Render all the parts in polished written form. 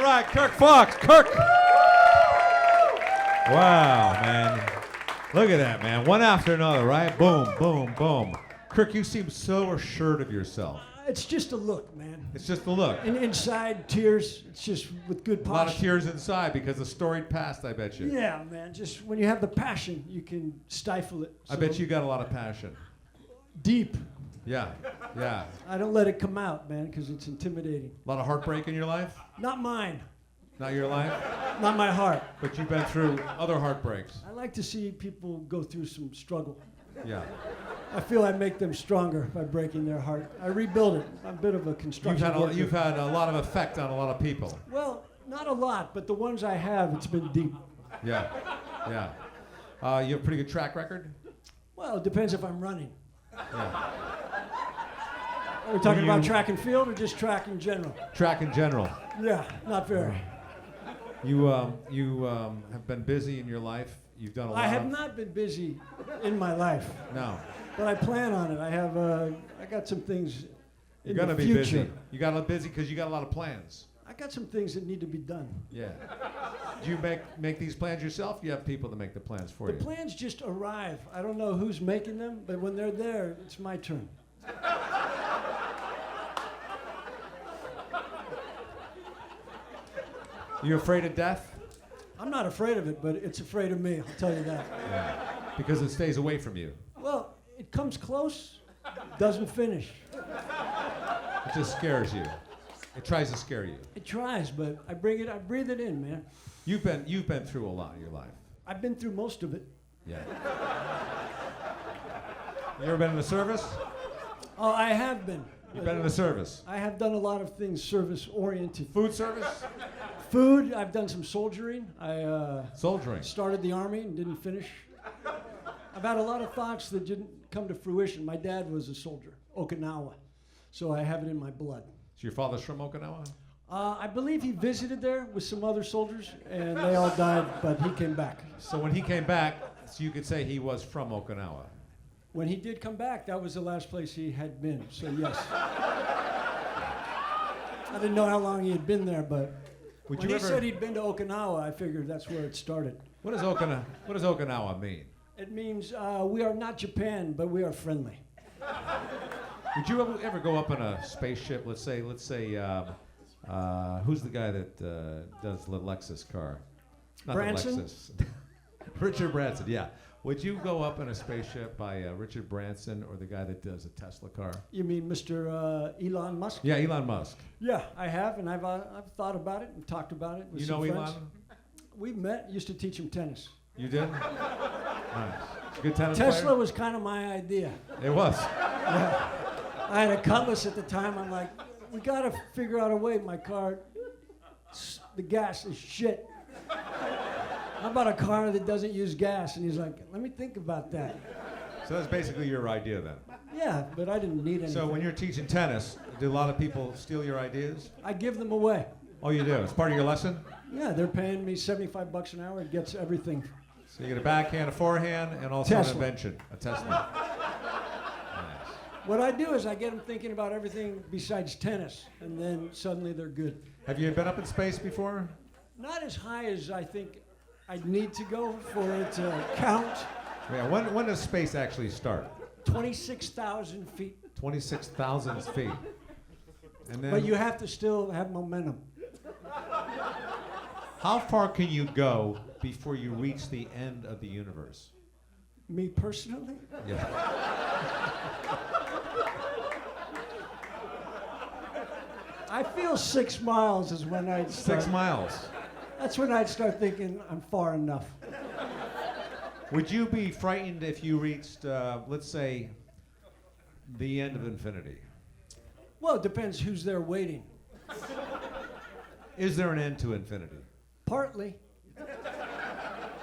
All right, Kirk Fox. Kirk. Wow, man. Look at that, man. One after another, right? Boom, boom, boom. Kirk, you seem so assured of yourself. It's just a look, man. It's just the look. And inside, tears. It's just with good posture. A lot of tears inside because of storied past, I bet you. Yeah, man. Just when you have the passion, you can stifle it. I bet you got a lot of passion. Deep. Yeah, yeah. I don't let it come out, man, because it's intimidating. A lot of heartbreak in your life? Not mine. Not your life? Not my heart. But you've been through other heartbreaks. I like to see people go through some struggle. Yeah. I feel I make them stronger by breaking their heart. I rebuild it. I'm a bit of a construction worker. You've had a lot of effect on a lot of people. Well, not a lot, but the ones I have, it's been deep. Yeah, yeah. You have a pretty good track record? Well, it depends if I'm running. Yeah. Are we talking about track and field or just track in general? Track in general. Yeah, not very. You have been busy in your life. You've done a lot. I have not been busy in my life. No. But I plan on it. I got some things You're in gonna the be future. busy. You got a lot busy because you got a lot of plans. I got some things that need to be done. Yeah. Do you make these plans yourself? You have people that make the plans for you. The plans just arrive. I don't know who's making them, but when they're there, it's my turn. You afraid of death? I'm not afraid of it, but it's afraid of me, I'll tell you that. Yeah. Because it stays away from you. Well, it comes close, doesn't finish. It just scares you. It tries to scare you. It tries, but I breathe it in, man. You've been through a lot in your life. I've been through most of it. Yeah. You ever been in the service? Oh, I have been. You've been in the service. I have done a lot of things service-oriented. Food service? Food, I've done some soldiering. I Soldiering. started the Army and didn't finish. I've had a lot of thoughts that didn't come to fruition. My dad was a soldier, Okinawa, so I have it in my blood. So your father's from Okinawa? I believe he visited there with some other soldiers, and they all died, but he came back. So when he came back, so you could say he was from Okinawa. When he did come back, that was the last place he had been, so yes. I didn't know how long he had been there, but when he said he'd been to Okinawa, I figured that's where it started. What does Okinawa mean? It means we are not Japan, but we are friendly. Would you ever go up in a spaceship? Let's say, who's the guy that does the Lexus car? Not Branson? the Lexus. Richard Branson, yeah. Would you go up in a spaceship by Richard Branson or the guy that does a Tesla car? You mean Mr. Elon Musk? Yeah, Elon Musk. Yeah, I have, and I've thought about it and talked about it with You some know friends. Elon? We met, used to teach him tennis. You did? Nice. Good tennis Tesla player? was kind of my idea. It was. Yeah. I had a Cutlass at the time. I'm like, we got to figure out a way. My car, the gas is shit. How about a car that doesn't use gas? And he's like, let me think about that. So that's basically your idea then. Yeah, but I didn't need anything. So when you're teaching tennis, do a lot of people steal your ideas? I give them away. Oh, you do? It's part of your lesson? Yeah, they're paying me $75 an hour. It gets everything. So you get a backhand, a forehand, and also Tesla. an invention, a Tesla. Nice. What I do is I get them thinking about everything besides tennis, and then suddenly they're good. Have you been up in space before? Not as high as I think I'd need to go for it to count. Yeah. When does space actually start? 26,000 feet. 26,000 feet. And then, But you have to still have momentum. how far can you go before you reach the end of the universe? Me personally? Yeah. I feel 6 miles is when I'd start. 6 miles. That's when I'd start thinking I'm far enough. Would you be frightened if you reached, let's say, the end of infinity? Well, it depends who's there waiting. Is there an end to infinity? Partly.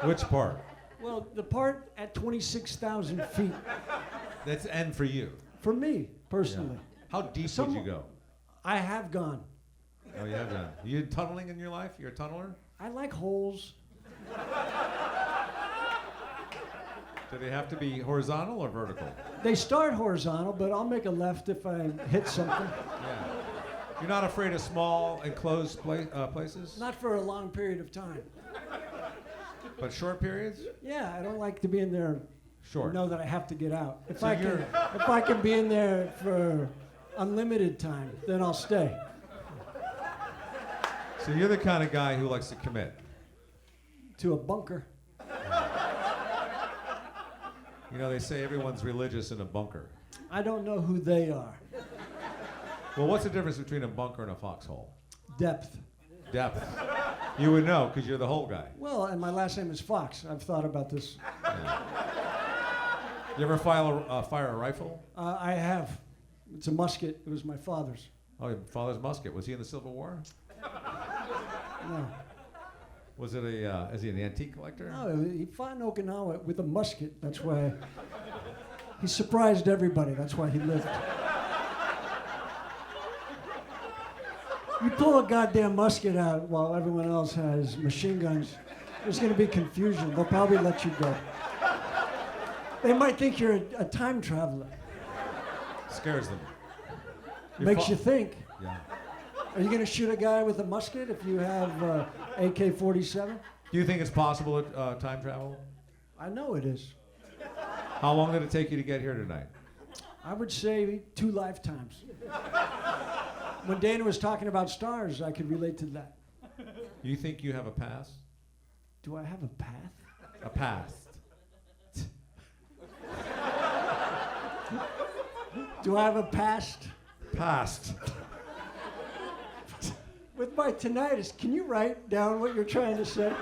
Which part? Well, the part at 26,000 feet. That's end for you. For me, personally. How deep would you go? I have gone. Oh, you have done. You tunneling in your life? You're a tunneler? I like holes. Do they have to be horizontal or vertical? They start horizontal, but I'll make a left if I hit something. Yeah. You're not afraid of small, enclosed places? Not for a long period of time. But short periods? Yeah, I don't like to be in there. Short. Know that I have to get out. If So if I can be in there for unlimited time, then I'll stay. So you're the kind of guy who likes to commit. To a bunker. You know, they say everyone's religious in a bunker. I don't know who they are. Well, what's the difference between a bunker and a foxhole? Depth. Depth. You would know because you're the whole guy. Well, and my last name is Fox. I've thought about this. Yeah. You ever fire a rifle? I have. It's a musket. It was my father's. Oh, your father's musket. Was he in the Civil War? No. Was it is he an antique collector? No, he fought in Okinawa with a musket. That's why he surprised everybody. That's why he lived. You pull a goddamn musket out while everyone else has machine guns, there's going to be confusion. They'll probably let you go. They might think you're a time traveler. Scares them. Makes you think. Yeah. Are you going to shoot a guy with a musket if you have AK-47? Do you think it's possible to time travel? I know it is. How long did it take you to get here tonight? I would say 2 lifetimes. When Dana was talking about stars, I could relate to that. You think you have a past? Do I have a path? A past. Do I have a past? Past. With my tinnitus, can you write down what you're trying to say?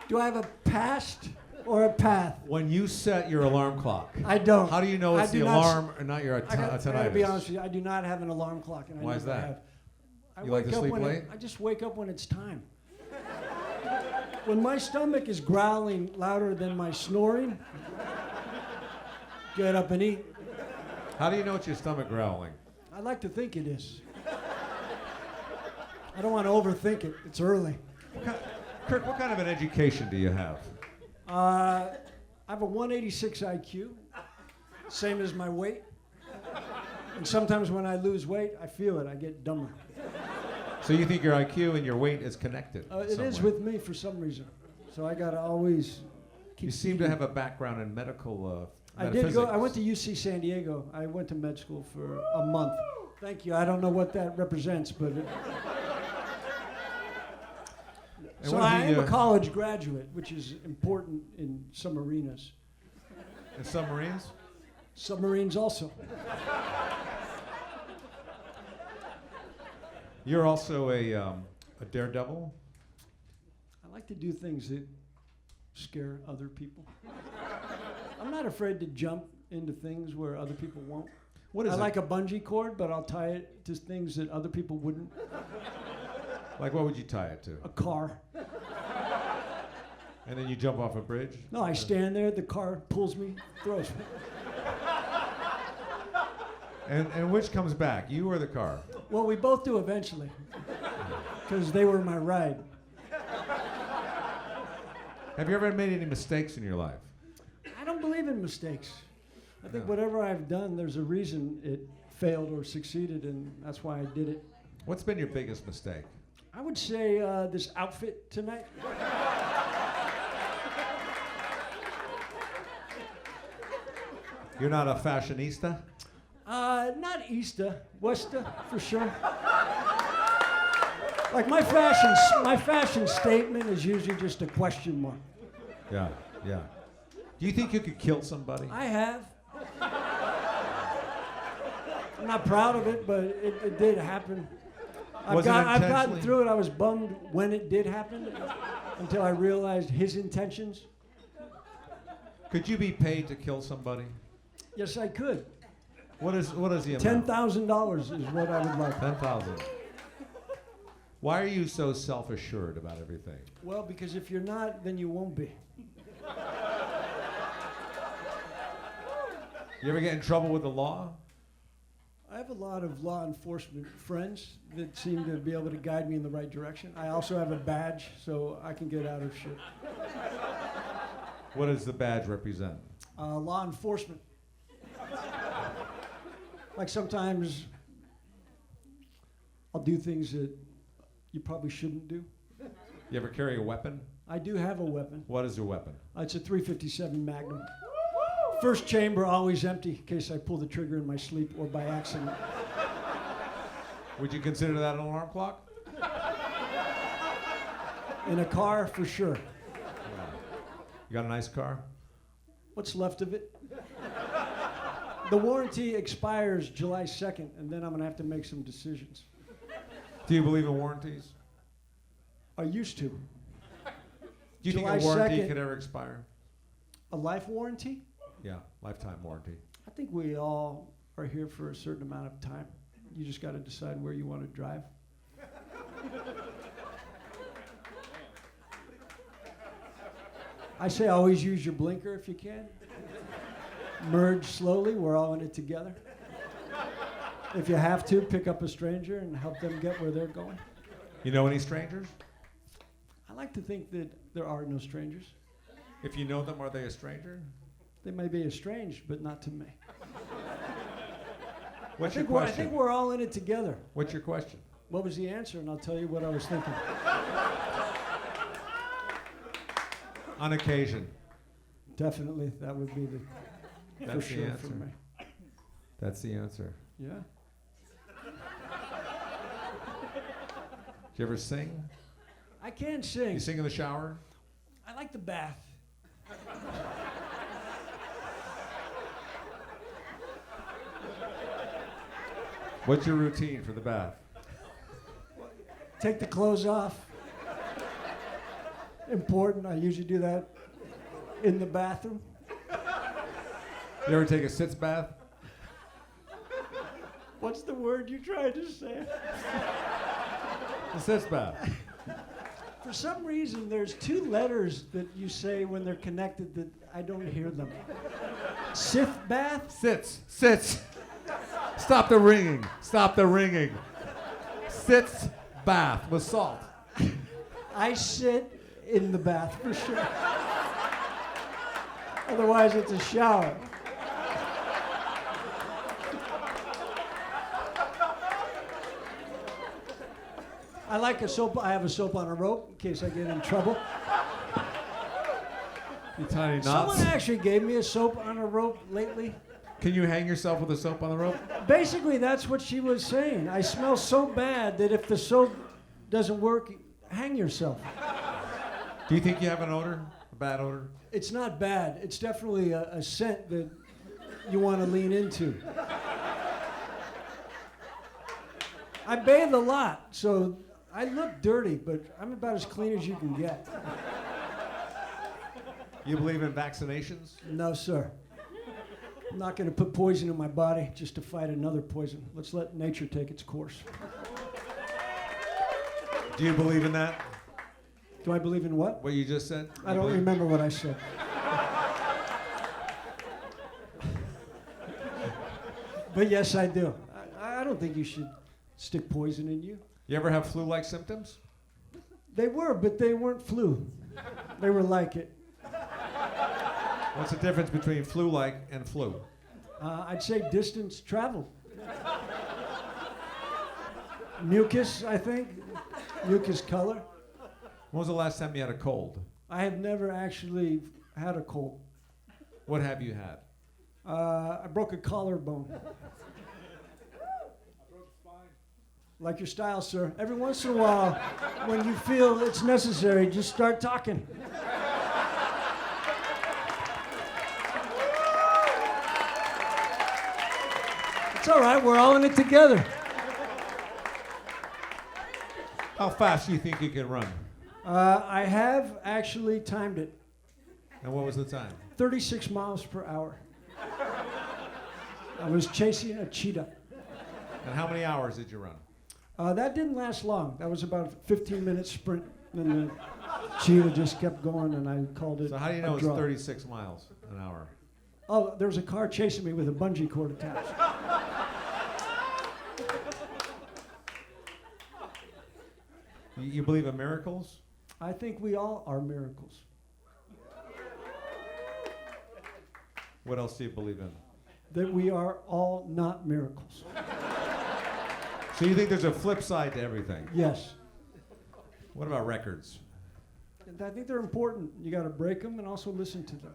Do I have a past or a path? When you set your alarm clock, I don't. how do you know it's the alarm or not your I gotta tinnitus? be honest with you, I do not have an alarm clock. And Why I is never that? have. I You like wake to up sleep when late? I just wake up when it's time. When my stomach is growling louder than my snoring, get up and eat. How do you know it's your stomach growling? I like to think it is. I don't want to overthink it. It's early. Kirk, what kind of an education do you have? I have a 186 IQ, same as my weight. And sometimes when I lose weight, I feel it. I get dumber. So you think your IQ and your weight is connected? It is with me for some reason. So I got to always keep. You seem to have a background in medical. I did go. I went to UC San Diego. I went to med school for a month. Thank you. I don't know what that represents, but. So I am a college graduate, which is important in some arenas. In submarines? Submarines also. You're also a daredevil? I like to do things that scare other people. I'm not afraid to jump into things where other people won't. What is I it? like a bungee cord, but I'll tie it to things that other people wouldn't. Like what would you tie it to? A car. And then you jump off a bridge? No, I stand there, the car pulls me, throws me. And which comes back, you or the car? Well, we both do eventually, because they were my ride. Have you ever made any mistakes in your life? I don't believe in mistakes. I think Yeah. whatever I've done, there's a reason it failed or succeeded, and that's why I did it. What's been your biggest mistake? I would say this outfit tonight. You're not a fashionista? Not Easter, Wester, for sure. Like my fashion statement is usually just a question mark. Yeah, yeah. Do you think you could kill somebody? I have. I'm not proud of it, but it did happen. I've gotten through it. I was bummed when it did happen until I realized his intentions. Could you be paid to kill somebody? Yes, I could. What is the amount? $10,000 is what I would like. 10,000. Why are you so self-assured about everything? Well, because if you're not, then you won't be. You ever get in trouble with the law? I have a lot of law enforcement friends that seem to be able to guide me in the right direction. I also have a badge, so I can get out of shit. What does the badge represent? Law enforcement. Like sometimes I'll do things that you probably shouldn't do. You ever carry a weapon? I do have a weapon. What is your weapon? It's a .357 Magnum. First chamber, always empty in case I pull the trigger in my sleep or by accident. Would you consider that an alarm clock? In a car, for sure. You got a nice car? What's left of it? The warranty expires July 2nd, and then I'm going to have to make some decisions. Do you believe in warranties? I used to. Do you July think a warranty 2nd. could ever expire? A life warranty? Yeah, lifetime warranty. I think we all are here for a certain amount of time. You just got to decide where you want to drive. I say always use your blinker if you can. Merge slowly, we're all in it together. If you have to, pick up a stranger and help them get where they're going. You know any strangers? I like to think that there are no strangers. If you know them, are they a stranger? They may be estranged, but not to me. What's I your think question? we're all in it together. What's your question? What was the answer? And I'll tell you what I was thinking. On occasion. Definitely, that would be the for That's the sure answer. for me. That's the answer. Yeah. Do you ever sing? I can sing. You sing in the shower? I like the bath. What's your routine for the bath? Take the clothes off. Important. I usually do that in the bathroom. You ever take a sitz bath? What's the word you tried to say? A sitz bath. For some reason, there's two letters that you say when they're connected that I don't hear them. Sif bath? Sits. Sits. Stop the ringing. Stop the ringing. Sitz bath with salt. I sit in the bath for sure. Otherwise, it's a shower. I like a soap. I have a soap on a rope in case I get in trouble. You tiny knots. Someone actually gave me a soap on a rope lately. Can you hang yourself with a soap on the rope? Basically, that's what she was saying. I smell so bad that if the soap doesn't work, hang yourself. Do you think you have an odor? A bad odor? It's not bad. It's definitely a scent that you want to lean into. I bathe a lot, so I look dirty, but I'm about as clean as you can get. You believe in vaccinations? No, sir. I'm not going to put poison in my body just to fight another poison. Let's let nature take its course. Do you believe in that? Do I believe in what? What you just said? I don't remember what I said. But yes, I do. I don't think you should stick poison in you. You ever have flu-like symptoms? They were, but they weren't flu. They were like it. What's the difference between flu-like and flu? I'd say distance traveled. Mucus, I think. Mucus color. When was the last time you had a cold? I have never actually had a cold. What have you had? I broke a collarbone. Like your style, sir. Every once in a while, when you feel it's necessary, just start talking. It's all right. We're all in it together. How fast do you think you can run? I have actually timed it. And what was the time? 36 miles per hour. I was chasing a cheetah. And how many hours did you run? That didn't last long. That was about a 15-minute sprint. And the cheetah just kept going, and I called it So how do you know a it's draw. 36 miles an hour? Oh, there was a car chasing me with a bungee cord attached. You believe in miracles? I think we all are miracles. What else do you believe in? That we are all not miracles. So you think there's a flip side to everything? Yes. What about records? And I think they're important. You got to break them and also listen to them.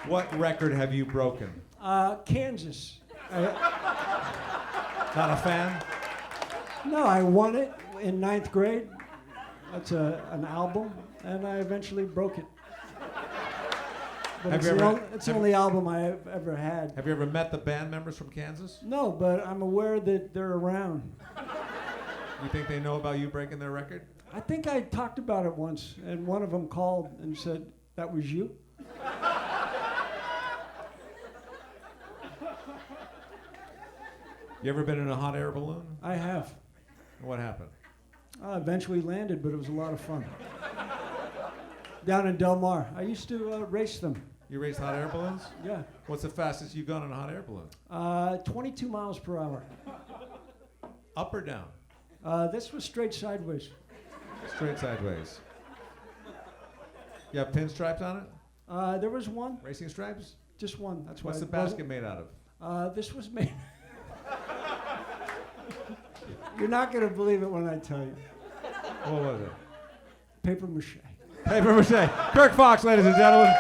What record have you broken? Kansas. Not a fan? No, I won it in 9th grade. That's an album, and I eventually broke it. But Have it's you the, ever- on- it's the only album I've ever had. Have you ever met the band members from Kansas? No, but I'm aware that they're around. You think they know about you breaking their record? I think I talked about it once, and one of them called and said, "That was you?" You ever been in a hot air balloon? I have. What happened? I eventually landed, but it was a lot of fun. Down in Del Mar. I used to race them. You race hot air balloons? Yeah. What's the fastest you've gone in a hot air balloon? 22 miles per hour. Up or down? This was straight sideways. Straight sideways. You have pinstripes on it? There was one, Racing stripes? just one. That's why What's the it wasn't- basket made out of? This was made. You're not going to believe it when I tell you. What was it? Paper mache. Paper mache. Kirk Fox, ladies and gentlemen.